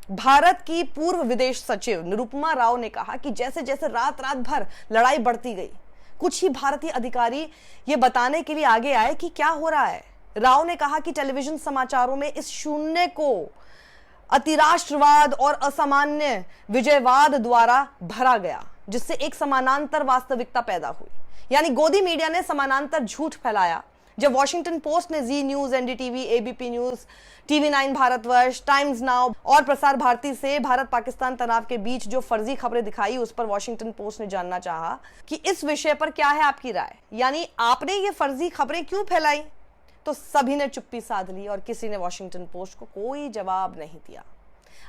भारत की पूर्व विदेश सचिव निरुपमा राव ने कहा कि जैसे जैसे रात रात भर लड़ाई बढ़ती गई, कुछ ही भारतीय अधिकारी ये बताने के लिए आगे आए कि क्या हो रहा है। राव ने कहा कि टेलीविजन समाचारों में इस शून्य को अतिराष्ट्रवाद और असामान्य विजयवाद द्वारा भरा गया, जिससे एक समानांतर वास्तविकता पैदा हुई। यानी गोदी मीडिया ने समानांतर झूठ फैलाया। जब वॉशिंगटन पोस्ट ने Zee News, NDTV, ABP News, TV nine Bharatvarsh, Times Now और प्रसार भारती से भारत पाकिस्तान तनाव के बीच जो फर्जी खबरें दिखाई, उस पर वॉशिंगटन पोस्ट ने जानना चाहा कि इस विषय पर क्या है आपकी राय, यानी आपने ये फर्जी खबरें क्यों फैलाई। तो सभी ने चुप्पी साध ली और किसी ने वॉशिंगटन पोस्ट को कोई जवाब नहीं दिया।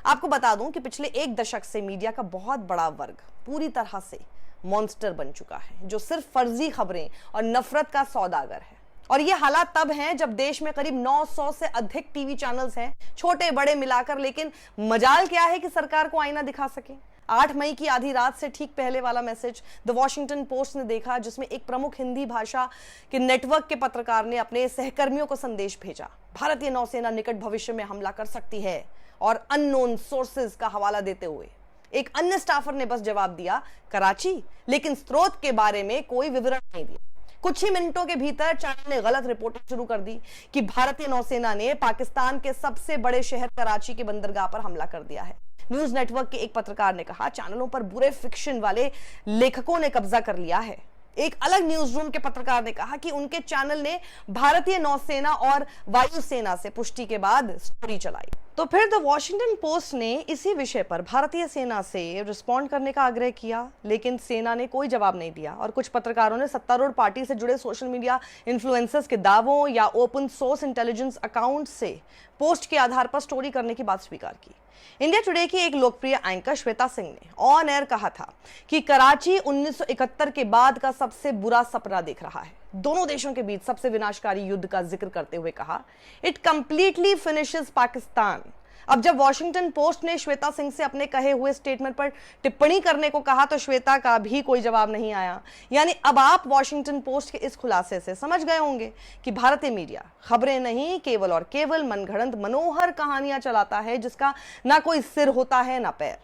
आपको बता दूं कि पिछले एक दशक से मीडिया का बहुत बड़ा वर्ग पूरी तरह से मॉन्स्टर बन चुका है, जो सिर्फ फर्जी खबरें और नफरत का सौदागर है। और ये हालात तब हैं जब देश में करीब 900 से अधिक टीवी चैनल्स हैं, छोटे बड़े मिलाकर। लेकिन मजाल क्या है कि सरकार को आईना दिखा सके। 8 मई की आधी रात से ठीक पहले वाला मैसेज द वॉशिंगटन पोस्ट ने देखा, जिसमें एक प्रमुख हिंदी भाषा के नेटवर्क के पत्रकार ने अपने सहकर्मियों को संदेश भेजा। भारतीय नौसेना निकट भविष्य में हमला कर सकती है, और अननोन सोर्सेज का हवाला देते हुए एक अन्य स्टाफर ने बस जवाब दिया, कराची, लेकिन स्रोत के बारे में कोई विवरण नहीं दिया। कुछ ही मिनटों के भीतर चैनल ने गलत रिपोर्टिंग शुरू कर दी कि भारतीय नौसेना ने पाकिस्तान के सबसे बड़े शहर कराची के बंदरगाह पर हमला कर दिया है। न्यूज नेटवर्क के एक पत्रकार ने कहा, चैनलों पर बुरे फिक्शन वाले लेखकों ने कब्जा कर लिया है। एक अलग न्यूज रूम के पत्रकार ने कहा कि उनके चैनल ने भारतीय नौसेना और वायुसेना से पुष्टि के बाद स्टोरी चलाई। तो फिर द वॉशिंगटन पोस्ट ने इसी विषय पर भारतीय सेना से रिस्पॉन्ड करने का आग्रह किया, लेकिन सेना ने कोई जवाब नहीं दिया। और कुछ पत्रकारों ने सत्तारूढ़ पार्टी से जुड़े सोशल मीडिया इन्फ्लुएंसर्स के दावों या ओपन सोर्स इंटेलिजेंस अकाउंट से पोस्ट के आधार पर स्टोरी करने की बात स्वीकार की। इंडिया टुडे की एक लोकप्रिय एंकर श्वेता सिंह ने ऑन एयर कहा था कि कराची 1971 के बाद का सबसे बुरा सपना देख रहा है। दोनों देशों के बीच सबसे विनाशकारी युद्ध का जिक्र करते हुए कहा, इट कंप्लीटली फिनिशेस पाकिस्तान। अब जब वॉशिंगटन पोस्ट ने श्वेता सिंह से अपने कहे हुए स्टेटमेंट पर टिप्पणी करने को कहा, तो श्वेता का भी कोई जवाब नहीं आया। यानी अब आप वॉशिंगटन पोस्ट के इस खुलासे से समझ गए होंगे कि भारतीय मीडिया खबरें नहीं, केवल और केवल मनगढ़ंत मनोहर कहानियां चलाता है, जिसका ना कोई सिर होता है ना पैर।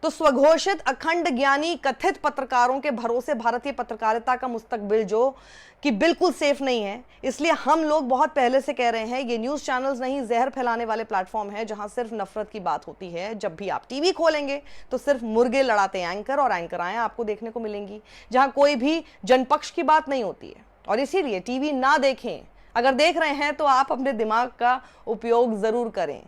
तो स्वघोषित अखंड ज्ञानी कथित पत्रकारों के भरोसे भारतीय पत्रकारिता का मुस्तकबिल जो कि बिल्कुल सेफ नहीं है। इसलिए हम लोग बहुत पहले से कह रहे हैं, ये न्यूज चैनल्स नहीं, जहर फैलाने वाले प्लेटफॉर्म है, जहां सिर्फ नफरत की बात होती है। जब भी आप टीवी खोलेंगे तो सिर्फ मुर्गे लड़ाते एंकर और एंकराएं आपको देखने को मिलेंगी, जहां कोई भी जनपक्ष की बात नहीं होती है। और इसीलिए टीवी ना देखें। अगर देख रहे हैं तो आप अपने दिमाग का उपयोग जरूर करें।